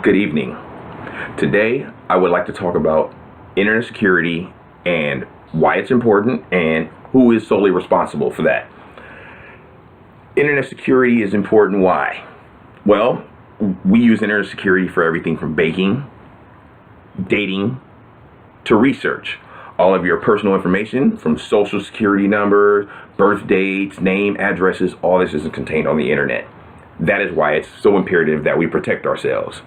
Good evening. Today, I would like to talk about internet security and why it's important and who is solely responsible for that. Internet security is important. Why? Well, we use internet security for everything from baking, dating, to research. All of your personal information, from social security numbers, birth dates, name, addresses, all this is contained on the internet. That is why it's so imperative that we protect ourselves.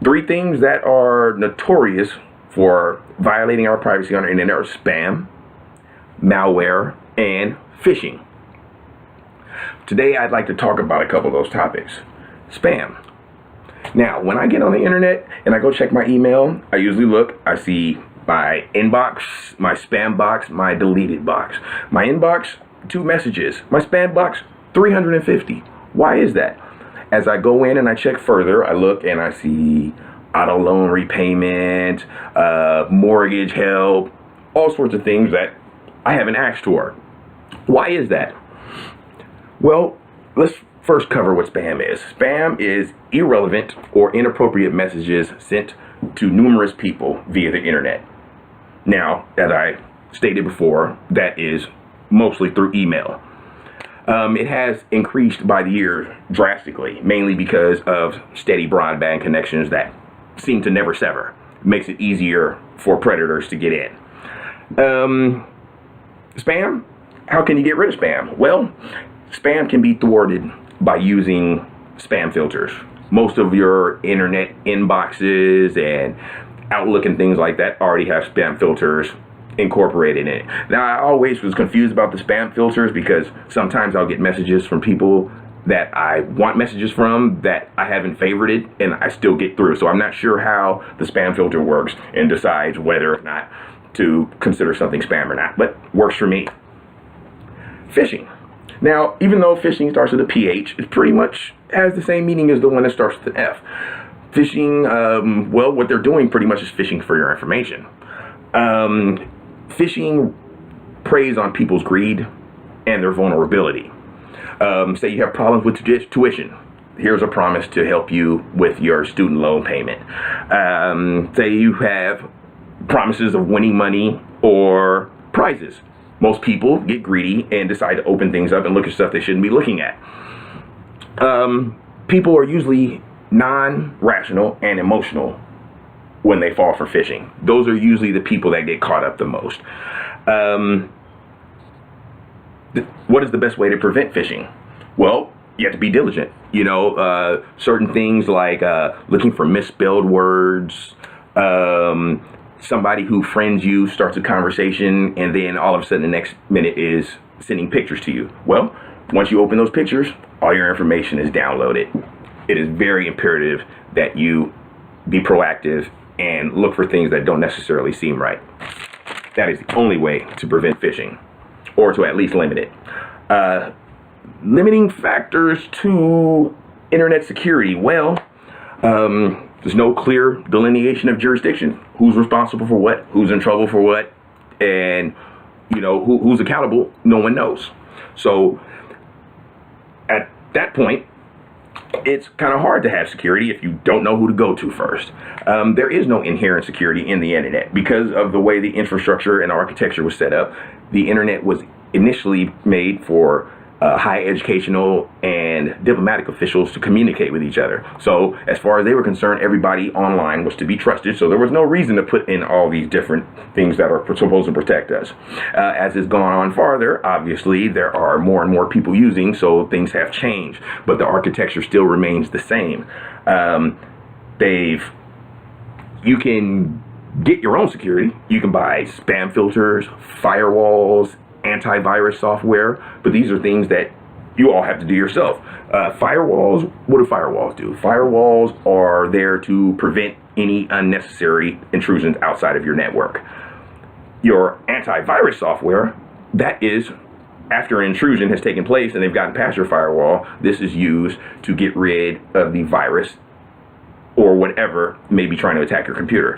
Three things that are notorious for violating our privacy on the internet are spam, malware, and phishing. Today, I'd like to talk about a couple of those topics. Spam. Now, when I get on the internet and I go check my email, I usually look, I see my inbox, my spam box, my deleted box. My inbox, 2 messages. My spam box, 350. Why is that? As I go in and I check further, I look and I see auto loan repayment, mortgage help, all sorts of things that I haven't asked for. Why is that? Well, let's first cover what spam is. Spam is irrelevant or inappropriate messages sent to numerous people via the internet. Now, as I stated before, that is mostly through email. It has increased by the year drastically, mainly because of steady broadband connections that seem to never sever. It makes it easier for predators to get in. Spam? How can you get rid of spam? Well, spam can be thwarted by using spam filters. Most of your internet inboxes and Outlook and things like that already have spam filters incorporated in it. Now, I always was confused about the spam filters because sometimes I'll get messages from people that I want messages from that I haven't favorited and I still get through. So I'm not sure how the spam filter works and decides whether or not to consider something spam or not, but works for me. Phishing. Now, even though phishing starts with a PH, it pretty much has the same meaning as the one that starts with an F. Phishing, well, what they're doing pretty much is phishing for your information. Phishing preys on people's greed and their vulnerability. Say you have problems with tuition. Here's a promise to help you with your student loan payment. Say you have promises of winning money or prizes. Most people get greedy and decide to open things up and look at stuff they shouldn't be looking at. People are usually non-rational and emotional when they fall for phishing. Those are usually the people that get caught up the most. What is the best way to prevent phishing? Well, you have to be diligent. Certain things like looking for misspelled words, somebody who friends you starts a conversation and then all of a sudden the next minute is sending pictures to you. Well, once you open those pictures, all your information is downloaded. It is very imperative that you be proactive and look for things that don't necessarily seem right. That is the only way to prevent phishing, or to at least limit it. Limiting factors to internet security. Well, there's no clear delineation of jurisdiction. Who's responsible for what? Who's in trouble for what? And, who's accountable? No one knows. So, at that point, it's kind of hard to have security if you don't know who to go to first. There is no inherent security in the internet because of the way the infrastructure and architecture was set up. The internet was initially made for high educational and diplomatic officials to communicate with each other. So as far as they were concerned, everybody online was to be trusted. So there was no reason to put in all these different things that are supposed to protect us. As it's gone on farther, obviously there are more and more people using, so things have changed, but the architecture still remains the same. You can get your own security. You can buy spam filters, firewalls, antivirus software, but these are things that you all have to do yourself. Firewalls, what do firewalls do? Firewalls are there to prevent any unnecessary intrusions outside of your network. Your antivirus software, that is, after an intrusion has taken place and they've gotten past your firewall, this is used to get rid of the virus or whatever may be trying to attack your computer.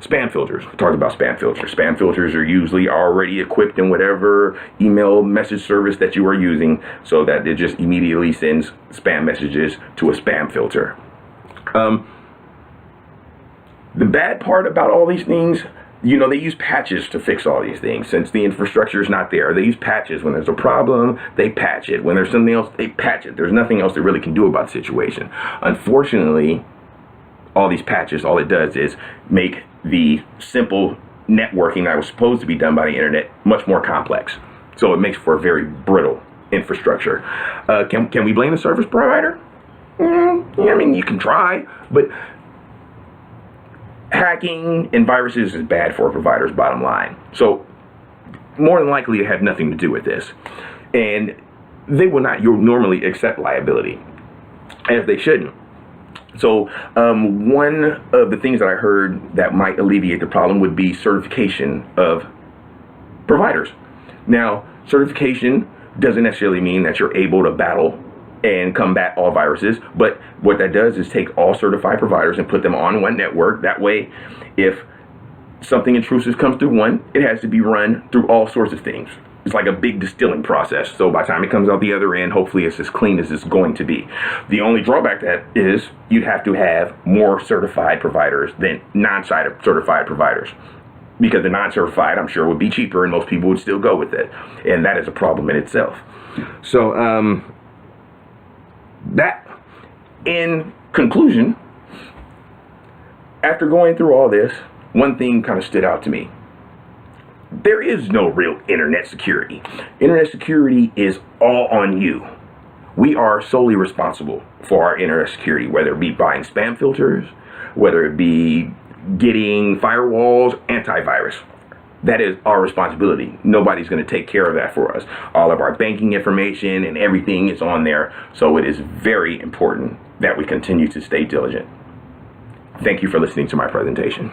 Spam filters. We talked about spam filters. Spam filters are usually already equipped in whatever email message service that you are using, so that it just immediately sends spam messages to a spam filter. The bad part about all these things, they use patches to fix all these things. Since the infrastructure is not there, they use patches. When there's a problem, they patch it. When there's something else, they patch it. There's nothing else they really can do about the situation. Unfortunately, all these patches, all it does is make the simple networking that was supposed to be done by the internet much more complex. So it makes for a very brittle infrastructure. Can we blame the service provider? Yeah, you can try, but hacking and viruses is bad for a provider's bottom line. So more than likely it had nothing to do with this. And they will not normally accept liability, and if they shouldn't. So one of the things that I heard that might alleviate the problem would be certification of providers. Now, certification doesn't necessarily mean that you're able to battle and combat all viruses, but what that does is take all certified providers and put them on one network. That way, if something intrusive comes through one, it has to be run through all sorts of things. It's like a big distilling process. So by the time it comes out the other end, hopefully it's as clean as it's going to be. The only drawback to that is you'd have to have more certified providers than non-certified providers. Because the non-certified, I'm sure, would be cheaper and most people would still go with it. And that is a problem in itself. So, that, in conclusion, after going through all this, one thing kind of stood out to me. There is no real internet security. Internet security is all on you. We are solely responsible for our internet security, whether it be buying spam filters, whether it be getting firewalls, antivirus. That is our responsibility. Nobody's going to take care of that for us. All of our banking information and everything is on there. So it is very important that we continue to stay diligent. Thank you for listening to my presentation.